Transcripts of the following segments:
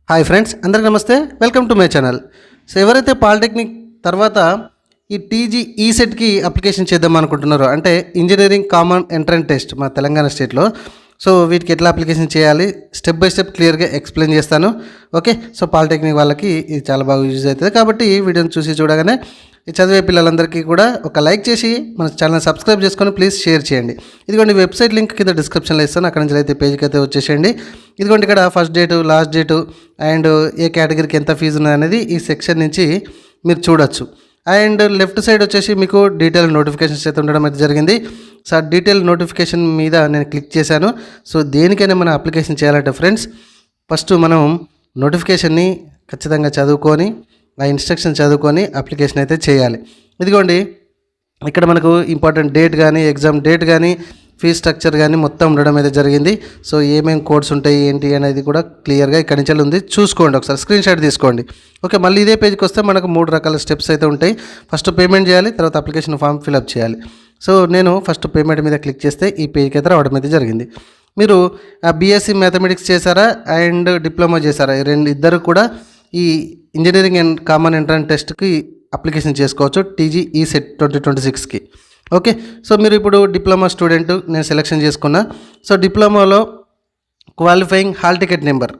Hi friends, అందరికీ నమస్తే. Welcome to my channel. So ఎవరైతే పాలిటెక్నిక్ తర్వాత ఈ టీజీ ఈసెట్కి అప్లికేషన్ చేద్దాం అనుకుంటున్నారో, అంటే ఇంజనీరింగ్ కామన్ ఎంట్రన్స్ టెస్ట్ మా తెలంగాణ స్టేట్లో, సో వీటికి ఎట్లా అప్లికేషన్ చేయాలి స్టెప్ బై స్టెప్ క్లియర్గా ఎక్స్ప్లెయిన్ చేస్తాను. ఓకే, సో పాలిటెక్నిక్ వాళ్ళకి ఇది చాలా బాగా యూజ్ అవుతుంది కాబట్టి ఈ వీడియోని చూసి చూడగానే ఈ చదివే పిల్లలందరికీ కూడా ఒక లైక్ చేసి మన ఛానల్ సబ్స్క్రైబ్ చేసుకొని ప్లీజ్ షేర్ చేయండి. ఇదిగోండి వెబ్సైట్ లింక్ కింద డిస్క్రిప్షన్లో ఇస్తాను, అక్కడ నుంచి అయితే పేజ్కి అయితే వచ్చేసేయండి. ఇదిగోండి ఇక్కడ first date, last date and ఏ కేటగిరీకి ఎంత ఫీజు ఉన్నదనేది ఈ సెక్షన్ నుంచి మీరు చూడొచ్చు. అండ్ లెఫ్ట్ సైడ్ వచ్చేసి మీకు డీటెయిల్ నోటిఫికేషన్స్ అయితే ఉండడం అయితే జరిగింది. సో ఆ డీటెయిల్ నోటిఫికేషన్ మీద నేను క్లిక్ చేశాను. సో దేనికైనా మనం అప్లికేషన్ చేయాలంటే ఫ్రెండ్స్, ఫస్ట్ మనం నోటిఫికేషన్ని ఖచ్చితంగా చదువుకొని ఆ ఇన్స్ట్రక్షన్ చదువుకొని అప్లికేషన్ అయితే చేయాలి. ఇదిగోండి ఇక్కడ మనకు ఇంపార్టెంట్ డేట్ కానీ, ఎగ్జామ్ డేట్ కానీ, ఫీ స్ట్రక్చర్ కానీ మొత్తం ఉండడం అయితే జరిగింది. సో ఏమేమి కోడ్స్ ఉంటాయి ఏంటి అనేది కూడా క్లియర్గా ఇక్కడి నుంచి ఉంది, చూసుకోండి, ఒకసారి స్క్రీన్ షాట్ తీసుకోండి. ఓకే, మళ్ళీ ఇదే పేజ్కి వస్తే మనకు 3 రకాల స్టెప్స్ అయితే ఉంటాయి. ఫస్ట్ పేమెంట్ చేయాలి, తర్వాత అప్లికేషన్ ఫామ్ ఫిల్అప్ చేయాలి. సో నేను ఫస్ట్ పేమెంట్ మీద క్లిక్ చేస్తే ఈ పేజ్కి అయితే రావడం అయితే జరిగింది. మీరు బీఎస్సీ మ్యాథమెటిక్స్ చేశారా అండ్ డిప్లొమా చేశారా, ఇద్దరు కూడా ఈ ఇంజనీరింగ్ అండ్ కామన్ ఎంట్రన్స్ టెస్ట్కి అప్లికేషన్ చేసుకోవచ్చు టీజీ ఈసెట్ 2026కి. ఓకే, సో మీరు ఇప్పుడు డిప్లొమా స్టూడెంట్ నేను సెలెక్షన్ చేసుకున్నా. సో డిప్లొమాలో qualifying hall ticket number.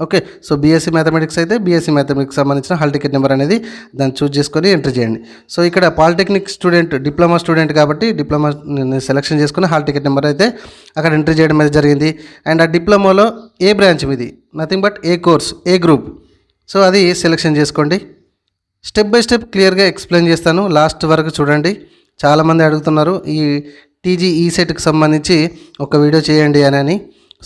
Okay, so BSc mathematics అయితే బీఎస్సీ మ్యాథమెటిక్స్ సంబంధించిన హాల్ టికెట్ నెంబర్ అనేది దాన్ని చూస్ చేసుకొని ఎంటర్ చేయండి. సో ఇక్కడ పాలిటెక్నిక్ స్టూడెంట్, డిప్లొమా స్టూడెంట్ కాబట్టి డిప్లొమా నేను సెలెక్షన్ చేసుకుని హాల్ టికెట్ నెంబర్ అయితే అక్కడ ఎంటర్ చేయడం అయితే జరిగింది. అండ్ ఆ డిప్లొమాలో ఏ బ్రాంచ్ మీది, nothing but A course, A group, so అది సెలెక్షన్ చేసుకోండి. స్టెప్ బై స్టెప్ క్లియర్గా ఎక్స్ప్లెయిన్ చేస్తాను, లాస్ట్ వరకు చూడండి. చాలామంది అడుగుతున్నారు ఈ టీజీ ఈసెట్కి సంబంధించి ఒక వీడియో చేయండి అని,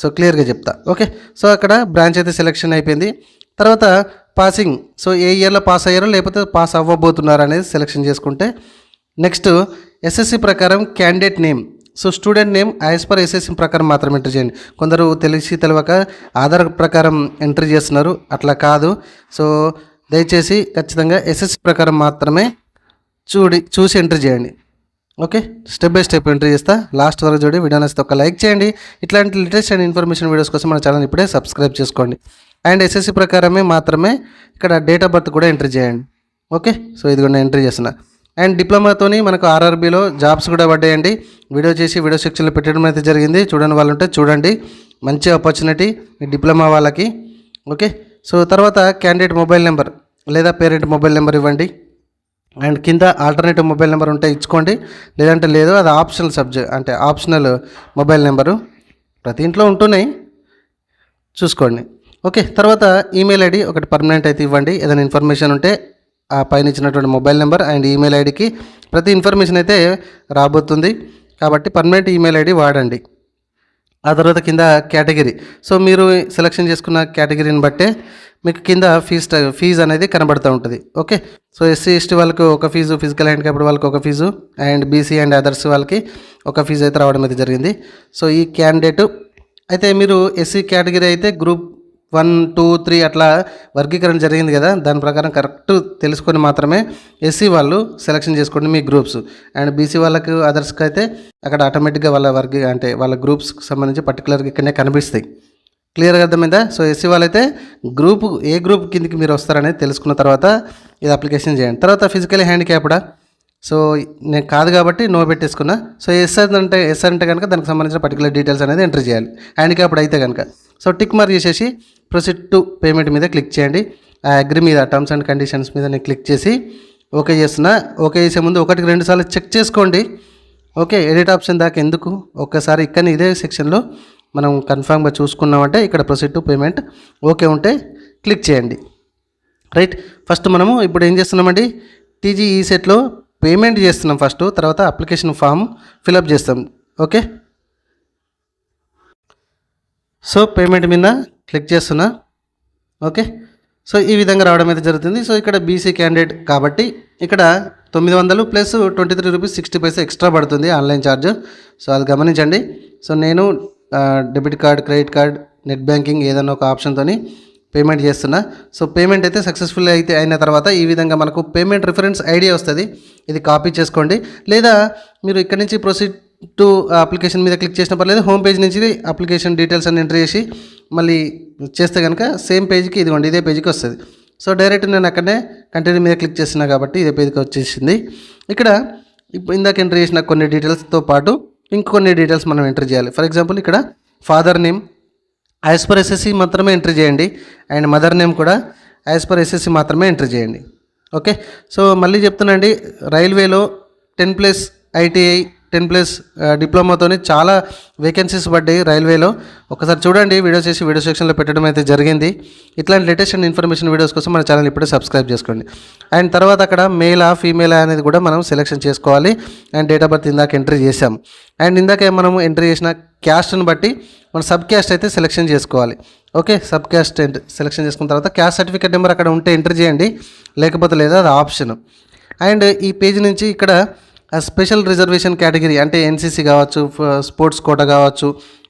సో క్లియర్గా చెప్తా. ఓకే, సో అక్కడ బ్రాంచ్ అయితే సెలెక్షన్ అయిపోయింది. తర్వాత పాసింగ్, సో ఏ ఇయర్లో పాస్ అయ్యారో లేకపోతే పాస్ అవ్వబోతున్నారు అనేది సెలెక్షన్ చేసుకుంటే, నెక్స్ట్ ఎస్ఎస్సి ప్రకారం candidate name, so student name as per SSC ప్రకారం మాత్రం ఎంటర్ చేయండి. కొందరు తెలియక ఆధార్ ప్రకారం ఎంట్రీ చేస్తున్నారు, అట్లా కాదు. సో దయచేసి ఖచ్చితంగా ఎస్ఎస్సి ప్రకారం మాత్రమే చూసి ఎంట్రీ చేయండి. Okay, step by step entry చేస్తా, లాస్ట్ వరకు చూడండి. వీడియో నచ్చితే ఒక లైక్ చేయండి. ఇట్లాంటి లేటెస్ట్ అండ్ ఇన్ఫర్మేషన్ వీడియోస్ కోసం మన ఛానల్ ఇప్పుడే సబ్స్క్రైబ్ చేసుకోండి. అండ్ ఎస్ఎస్సి ప్రకారమే మాత్రమే ఇక్కడ డేట్ ఆఫ్ బర్త్ కూడా ఎంట్రీ చేయండి. ఓకే, సో ఇది కూడా ఎంట్రీ చేస్తున్నా. అండ్ డిప్లొమాతోని మనకు ఆర్ఆర్బీలో జాబ్స్ కూడా పడ్డాయండి. వీడియో చేసి వీడియో సెక్షన్లో పెట్టడం అయితే జరిగింది, చూడని వాళ్ళు ఉంటే చూడండి. మంచి ఆపర్చునిటీ ఈ డిప్లొమా వాళ్ళకి. ఓకే, సో తర్వాత క్యాండిడేట్ మొబైల్ నెంబర్ లేదా పేరెంట్ మొబైల్ నెంబర్ ఇవ్వండి. అండ్ కింద ఆల్టర్నేటివ్ మొబైల్ నెంబర్ ఉంటే ఇచ్చుకోండి, లేదంటే లేదు, అది ఆప్షనల్ సబ్జెక్ట్, అంటే ఆప్షనల్ మొబైల్ నెంబరు ప్రతి ఇంట్లో ఉంటున్నాయి, చూసుకోండి. ఓకే, తర్వాత ఈమెయిల్ ఐడి ఒకటి పర్మనెంట్ అయితే ఇవ్వండి. ఏదైనా ఇన్ఫర్మేషన్ ఉంటే ఆ పైన ఇచ్చినటువంటి మొబైల్ నెంబర్ అండ్ ఈమెయిల్ ఐడికి ప్రతి ఇన్ఫర్మేషన్ అయితే రాబోతుంది కాబట్టి పర్మనెంట్ ఈమెయిల్ ఐడి వాడండి. ఆ తర్వాత కింద కేటగిరీ, సో మీరు సెలెక్షన్ చేసుకున్న కేటగిరీని బట్టే మీకు కింద ఫీజు అనేది కనబడుతూ ఉంటుంది. ఓకే, సో ఎస్సీ ఎస్టీ వాళ్ళకి ఒక ఫీజు, ఫిజికల్ హ్యాండిక్యాప్డ్ వాళ్ళకి ఒక fees, and BC and others వాళ్ళకి ఒక ఫీజు అయితే రావడం అయితే జరిగింది. సో ఈ క్యాండిడేట్ అయితే మీరు ఎస్సీ కేటగిరీ అయితే గ్రూప్ 1, 2, 3 అట్లా వర్గీకరణ జరిగింది కదా, దాని ప్రకారం కరెక్ట్ తెలుసుకొని మాత్రమే ఎస్సీ వాళ్ళు సెలెక్షన్ చేసుకోండి మీ గ్రూప్స్. అండ్ బీసీ వాళ్ళకు అదర్స్కి అయితే అక్కడ ఆటోమేటిక్గా వాళ్ళ గ్రూప్స్కి సంబంధించి పర్టికులర్గా ఇక్కడనే కనిపిస్తాయి. క్లియర్గా అర్థమైందా? సో ఎస్సీ వాళ్ళైతే ఏ గ్రూప్ కిందకి మీరు వస్తారనేది తెలుసుకున్న తర్వాత ఇది అప్లికేషన్ చేయండి. తర్వాత ఫిజికల్ హ్యాండిక్యాప్డా, సో నేను కాదు కాబట్టి నో పెట్టేసుకున్నా. సో ఎస్ అంటే కనుక దానికి సంబంధించిన పర్టికులర్ డీటెయిల్స్ అనేది ఎంటర్ చేయాలి. హ్యాండిక్యాప్డ్ అయితే కనుక సో టిక్ మార్క్ చేసేసి ప్రొసీడ్ టు పేమెంట్ మీద క్లిక్ చేయండి. ఆ అగ్రి మీద, టర్మ్స్ అండ్ కండిషన్స్ మీద నేను క్లిక్ చేసి ఓకే చేస్తున్నా. ఓకే చేసే ముందు 1-2 సార్లు చెక్ చేసుకోండి. ఓకే, ఎడిట్ ఆప్షన్ దాకా ఎందుకు, ఒక్కసారి ఇక్కడ ఇదే సెక్షన్లో మనం కన్ఫామ్గా చూసుకున్నామంటే ఇక్కడ ప్రొసీడ్ టు పేమెంట్ ఓకే ఉంటే క్లిక్ చేయండి. రైట్, ఫస్ట్ మనము ఇప్పుడు ఏం చేస్తున్నామండి, టీజీ ఈసెట్లో పేమెంట్ చేస్తున్నాం ఫస్ట్, తర్వాత అప్లికేషన్ ఫామ్ ఫిలప్ చేస్తాం. ఓకే, సో పేమెంట్ మీద క్లిక్ చేస్తున్నా. ఓకే, సో ఈ విధంగా రావడం అయితే జరుగుతుంది. సో ఇక్కడ బీసీ క్యాండిడేట్ కాబట్టి ఇక్కడ 900 ప్లస్ 23 రూపీస్ 60 పైసా ఎక్స్ట్రా పడుతుంది ఆన్లైన్ ఛార్జ్. సో అది గమనించండి. సో నేను debit card, credit card, net banking ఏదైనా ఒక ఆప్షన్తో పేమెంట్ చేస్తున్నా. సో పేమెంట్ అయితే సక్సెస్ఫుల్ అయితే అయిన తర్వాత ఈ విధంగా మనకు పేమెంట్ రిఫరెన్స్ ఐడియా వస్తుంది. ఇది కాపీ చేసుకోండి, లేదా మీరు ఇక్కడ నుంచి ప్రొసీడ్ టు అప్లికేషన్ మీద క్లిక్ చేసిన పర్లేదు. హోమ్ పేజ్ నుంచి అప్లికేషన్ డీటెయిల్స్ అన్ని ఎంటర్ చేసి మళ్ళీ చేస్తే కనుక సేమ్ పేజ్కి ఇదిగోండి ఇదే పేజ్కి వస్తుంది. సో డైరెక్ట్ నేను అక్కడనే కంటిన్యూ మీద క్లిక్ చేస్తున్నా కాబట్టి ఇదే పేజ్కి వచ్చేసింది. ఇక్కడ ఇందాక ఎంటర్ చేసిన కొన్ని డీటెయిల్స్తో పాటు ఇంకొన్ని డీటెయిల్స్ మనం ఎంటర్ చేయాలి. ఫర్ ఎగ్జాంపుల్ ఇక్కడ father name as per SSC మాత్రమే ఎంటర్ చేయండి, అండ్ మదర్ నేమ్ కూడా యాజ్ పర్ ఎస్ఎస్సి మాత్రమే ఎంటర్ చేయండి. ఓకే, సో మళ్ళీ చెప్తున్నాండి, రైల్వేలో 10+ ITI 10+ డిప్లొమాతోని చాలా వేకెన్సీస్ పడ్డాయి రైల్వేలో. ఒకసారి చూడండి, వీడియో చేసి వీడియో సెక్షన్లో పెట్టడం అయితే జరిగింది. ఇట్లాంటి లేటెస్ట్ అండ్ ఇన్ఫర్మేషన్ వీడియోస్ కోసం మన ఛానల్ ఇప్పుడే సబ్స్క్రైబ్ చేసుకోండి. అండ్ తర్వాత అక్కడ మేలా ఫీమేలా అనేది కూడా మనం సెలెక్షన్ చేసుకోవాలి. అండ్ డేట్ ఆఫ్ బర్త్ ఇందాక ఎంట్రీ చేసాం. అండ్ ఇందాక మనం ఎంట్రీ చేసిన క్యాస్ట్ని బట్టి మనం సబ్ క్యాస్ట్ అయితే సెలెక్షన్ చేసుకోవాలి. ఓకే, సబ్ క్యాస్ట్ సెలెక్షన్ చేసుకున్న తర్వాత క్యాస్ట్ సర్టిఫికేట్ నెంబర్ అక్కడ ఉంటే ఎంటర్ చేయండి, లేకపోతే లేదా అది ఆప్షన్. అండ్ ఈ పేజ్ నుంచి ఇక్కడ స్పెషల్ రిజర్వేషన్ కేటగిరీ అంటే ఎన్సీసీ కావచ్చు, స్పోర్ట్స్ కోటా కావచ్చు,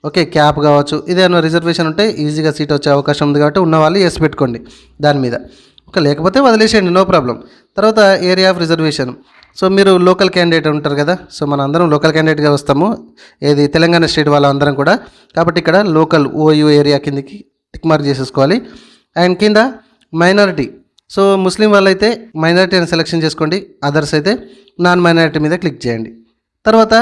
ఓకే క్యాప్ కావచ్చు, ఇదేమన్నా రిజర్వేషన్ ఉంటే ఈజీగా సీట్ వచ్చే అవకాశం ఉంది కాబట్టి ఉన్నవాళ్ళు ఎస్ పెట్టుకోండి దాని మీద. ఓకే, లేకపోతే వదిలేసేయండి, నో ప్రాబ్లం. తర్వాత ఏరియా ఆఫ్ రిజర్వేషన్. సో మీరు లోకల్ క్యాండిడేట్ ఉంటారు కదా, సో మన అందరం లోకల్ క్యాండిడేట్గా వస్తాము, ఏది తెలంగాణ స్టేట్ వాళ్ళందరం కూడా. కాబట్టి ఇక్కడ లోకల్ ఓయూ ఏరియా కిందకి టిక్ మార్క్ చేసేసుకోవాలి. అండ్ కింద మైనారిటీ, సో ముస్లిం వాళ్ళైతే మైనారిటీ అని సెలెక్షన్ చేసుకోండి, అదర్స్ అయితే నాన్ మైనారిటీ మీద క్లిక్ చేయండి. తర్వాత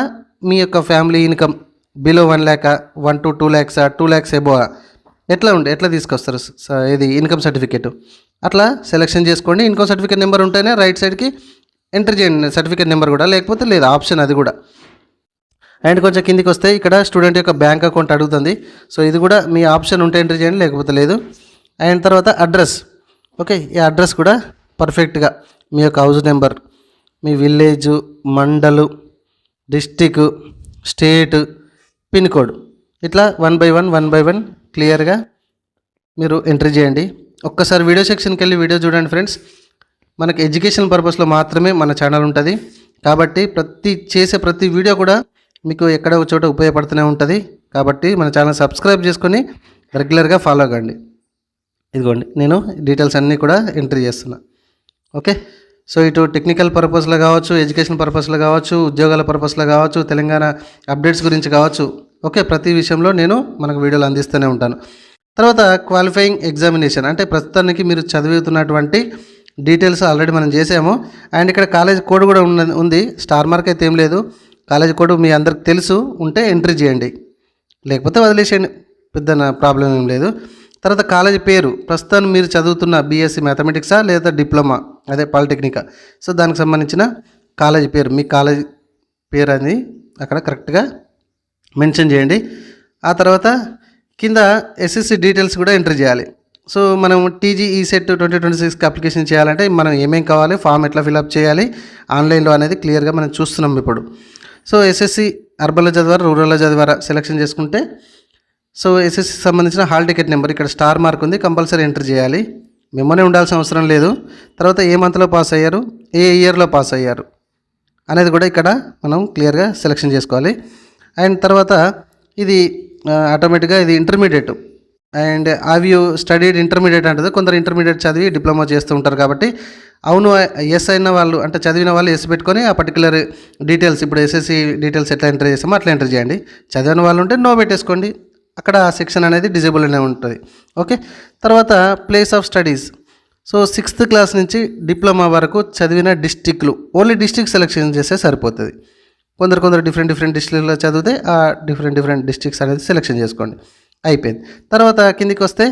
మీ యొక్క family income below 1 lakh 1 to 2 lakhs 2 lakhs above ఎట్లా తీసుకొస్తారు ఇది ఇన్కమ్ సర్టిఫికేట్ అట్లా సెలెక్షన్ చేసుకోండి. ఇన్కమ్ సర్టిఫికేట్ నెంబర్ ఉంటేనే రైట్ సైడ్కి ఎంటర్ చేయండి సర్టిఫికేట్ నెంబర్ కూడా, లేకపోతే లేదు ఆప్షన్ అది కూడా. అండ్ కొంచెం కిందికి వస్తే ఇక్కడ స్టూడెంట్ యొక్క బ్యాంక్ అకౌంట్ అడుగుతుంది. సో ఇది కూడా మీ ఆప్షన్ ఉంటే ఎంటర్ చేయండి, లేకపోతే లేదు. అండ్ తర్వాత అడ్రస్. ఓకే, ఈ అడ్రస్ కూడా పర్ఫెక్ట్గా మీ యొక్క హౌస్ నెంబర్, మీ విలేజు, మండలు, డిస్టిక్, స్టేట్, పిన్ కోడ్ ఇట్లా 1 by 1 క్లియర్గా మీరు ఎంట్రీ చేయండి. ఒక్కసారి వీడియో సెక్షన్కి వెళ్ళి వీడియో చూడండి ఫ్రెండ్స్. మనకి ఎడ్యుకేషన్ పర్పస్లో మాత్రమే మన ఛానల్ ఉంటుంది కాబట్టి ప్రతి వీడియో కూడా మీకు ఎక్కడ ఒక చోట ఉపయోగపడుతూనే ఉంటుంది. కాబట్టి మన ఛానల్ సబ్స్క్రైబ్ చేసుకొని రెగ్యులర్గా ఫాలో అవ్వండి. ఇదిగోండి నేను డీటెయిల్స్ అన్నీ కూడా ఎంట్రీ చేస్తున్నా. ఓకే, సో ఇటు టెక్నికల్ పర్పస్లో కావచ్చు, ఎడ్యుకేషన్ పర్పస్లో కావచ్చు, ఉద్యోగాల పర్పస్లో కావచ్చు, తెలంగాణ అప్డేట్స్ గురించి కావచ్చు, ఓకే ప్రతి విషయంలో నేను మనకు వీడియోలు అందిస్తూనే ఉంటాను. తర్వాత క్వాలిఫైయింగ్ ఎగ్జామినేషన్ అంటే ప్రస్తుతానికి మీరు చదువుతున్నటువంటి డీటెయిల్స్ ఆల్రెడీ మనం చేసాము. అండ్ ఇక్కడ కాలేజ్ కోడ్ కూడా ఉంది, స్టార్ మార్క్ అయితే ఏం లేదు. కాలేజ్ కోడ్ మీ అందరికి తెలుసు, ఉంటే ఎంట్రీ చేయండి, లేకపోతే వదిలేసేయండి, పెద్ద ప్రాబ్లం ఏం లేదు. తర్వాత కాలేజ్ పేరు, ప్రస్తుతం మీరు చదువుతున్న బీఎస్సీ మ్యాథమెటిక్సా లేదా డిప్లొమా అదే పాలిటెక్నికా, సో దానికి సంబంధించిన కాలేజ్ పేరు, మీ కాలేజ్ పేరు అని అక్కడ కరెక్ట్గా మెన్షన్ చేయండి. ఆ తర్వాత కింద ఎస్ఎస్సి డీటెయిల్స్ కూడా ఎంటర్ చేయాలి. సో మనం టీజీ ఈసెట్ 2026కి అప్లికేషన్ చేయాలంటే మనం ఏమేం కావాలి, ఫామ్ ఎట్లా ఫిల్అప్ చేయాలి ఆన్లైన్లో అనేది క్లియర్గా మనం చూస్తున్నాం ఇప్పుడు. సో ఎస్ఎస్సి అర్బన్లో చదివారా రూరల్లో చదివారా సెలెక్షన్ చేసుకుంటే, సో ఎస్ఎస్సికి సంబంధించిన హాల్ టికెట్ నెంబర్ ఇక్కడ స్టార్ మార్క్ ఉంది, కంపల్సరీ ఎంటర్ చేయాలి, మిమ్మల్ని ఉండాల్సిన అవసరం లేదు. తర్వాత ఏ మంత్లో పాస్ అయ్యారు, ఏ ఇయర్లో పాస్ అయ్యారు అనేది కూడా ఇక్కడ మనం క్లియర్గా సెలెక్షన్ చేసుకోవాలి. అండ్ తర్వాత ఇది ఆటోమేటిక్గా ఇది intermediate, and have you studied intermediate అంటుంది. కొందరు ఇంటర్మీడియట్ చదివి డిప్లొమా చేస్తూ ఉంటారు కాబట్టి అవును ఎస్ అయిన వాళ్ళు అంటే చదివిన వాళ్ళు ఎస్ పెట్టుకొని ఆ పర్టికులర్ డీటెయిల్స్ ఇప్పుడు ఎస్ఎస్సి డీటెయిల్స్ ఎట్లా ఎంటర్ చేస్తామో అట్లా ఎంటర్ చేయండి. చదివిన వాళ్ళు ఉంటే నో పెట్టేసుకోండి, అక్కడ ఆ సెక్షన్ అనేది డిజేబుల్ అనే ఉంటుంది. ఓకే, తర్వాత place of studies. So 6th class నుంచి డిప్లొమా వరకు చదివిన డిస్టిక్లు ఓన్లీ డిస్టిక్ సెలెక్షన్ చేస్తే సరిపోతుంది. కొందరు డిఫరెంట్ డిస్ట్రిక్ట్లో చదివితే ఆ డిఫరెంట్ డిస్ట్రిక్ట్స్ అనేది సెలెక్షన్ చేసుకోండి, అయిపోయింది. తర్వాత కిందికి వస్తే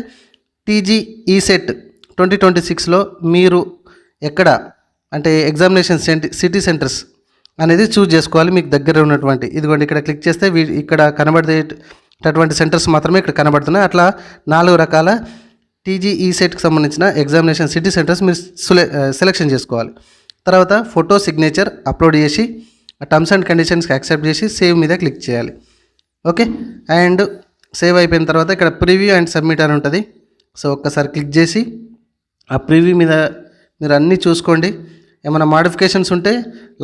టీజీ ఈసెట్ 2026లో మీరు ఎక్కడ అంటే ఎగ్జామినేషన్ సిటీ సెంటర్స్ అనేది చూజ్ చేసుకోవాలి మీకు దగ్గర ఉన్నటువంటి. ఇదిగోండి ఇక్కడ క్లిక్ చేస్తే ఇక్కడ కనబడేటటువంటి సెంటర్స్ మాత్రమే ఇక్కడ కనబడుతున్నాయి. అట్లా 4 రకాల టీజీ ఈసెట్కి సంబంధించిన ఎగ్జామినేషన్ సిటీ సెంటర్స్ మీరు సెలెక్షన్ చేసుకోవాలి. తర్వాత ఫోటో సిగ్నేచర్ అప్లోడ్ చేసి టర్మ్స్ అండ్ కండిషన్స్కి యాక్సెప్ట్ చేసి సేవ్ మీద క్లిక్ చేయాలి. ఓకే, అండ్ సేవ్ అయిపోయిన తర్వాత ఇక్కడ ప్రివ్యూ అండ్ సబ్మిట్ అని ఉంటుంది. సో ఒక్కసారి క్లిక్ చేసి ఆ ప్రివ్యూ మీద మీరు అన్నీ చూసుకోండి. ఏమైనా మాడిఫికేషన్స్ ఉంటే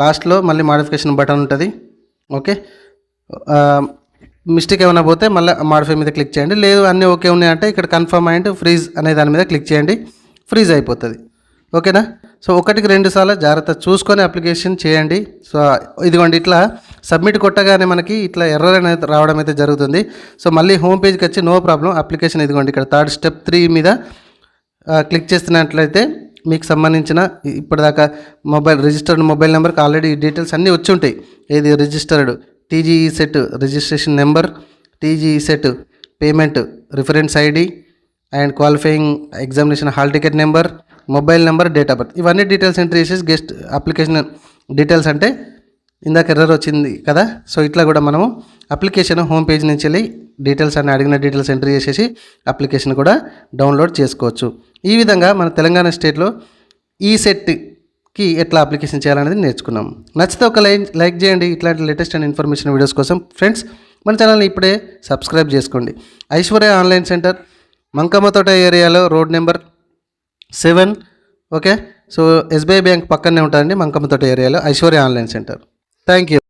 లాస్ట్లో మళ్ళీ మాడిఫికేషన్ బటన్ ఉంటుంది. ఓకే, మిస్టేక్ ఏమైనా పోతే మళ్ళీ మాడిఫై మీద క్లిక్ చేయండి. లేదు అన్నీ ఓకే ఉన్నాయంటే ఇక్కడ కన్ఫర్మ్ అండ్ ఫ్రీజ్ అనే దాని మీద క్లిక్ చేయండి, ఫ్రీజ్ అయిపోతుంది. ఓకేనా. సో ఒకటికి 2 సార్లు జాగ్రత్త చూసుకొని అప్లికేషన్ చేయండి. సో ఇదిగోండి ఇట్లా సబ్మిట్ కొట్టగానే మనకి ఇట్లా ఎర్రర్ అనేది రావడం అయితే జరుగుతుంది. సో మళ్ళీ హోమ్ పేజ్కి వచ్చి నో ప్రాబ్లం అప్లికేషన్ ఇదిగోండి ఇక్కడ థర్డ్ స్టెప్ 3 మీద క్లిక్ చేస్తున్నట్లయితే మీకు సంబంధించిన ఇప్పటిదాకా రిజిస్టర్డ్ మొబైల్ నెంబర్కి ఆల్రెడీ డీటెయిల్స్ అన్నీ వచ్చి ఉంటాయి. ఏది registered TGE set registration number, TGE set payment reference ID and qualifying examination hall ticket number, mobile number, date of birth, ఇవన్నీ డీటెయిల్స్ ఎంట్రీ చేసేసి గెస్ట్ అప్లికేషన్ డీటెయిల్స్ అంటే ఇందాక ఎర్రర్ వచ్చింది కదా. సో ఇట్లా కూడా మనము అప్లికేషన్ హోమ్ పేజ్ నుంచి వెళ్ళి డీటెయిల్స్ అన్ని అడిగిన డీటెయిల్స్ ఎంట్రీ చేసేసి అప్లికేషన్ కూడా డౌన్లోడ్ చేసుకోవచ్చు. ఈ విధంగా మన తెలంగాణ స్టేట్లో ఈ సెట్కి ఎట్లా అప్లికేషన్ చేయాలనేది నేర్చుకున్నాం. నచ్చితే ఒక లైక్ చేయండి. ఇట్లాంటి లేటెస్ట్ అండ్ ఇన్ఫర్మేషన్ వీడియోస్ కోసం ఫ్రెండ్స్ మన ఛానల్ని ఇప్పుడే సబ్స్క్రైబ్ చేసుకోండి. ఐశ్వర్య ఆన్లైన్ సెంటర్ మంకమ్మతోట ఏరియాలో road number 7. Okay, so SBI bank పక్కనే ఉంటుందండి మంకమ్మతోట ఏరియాలో Aishwarya online centre. Thank you.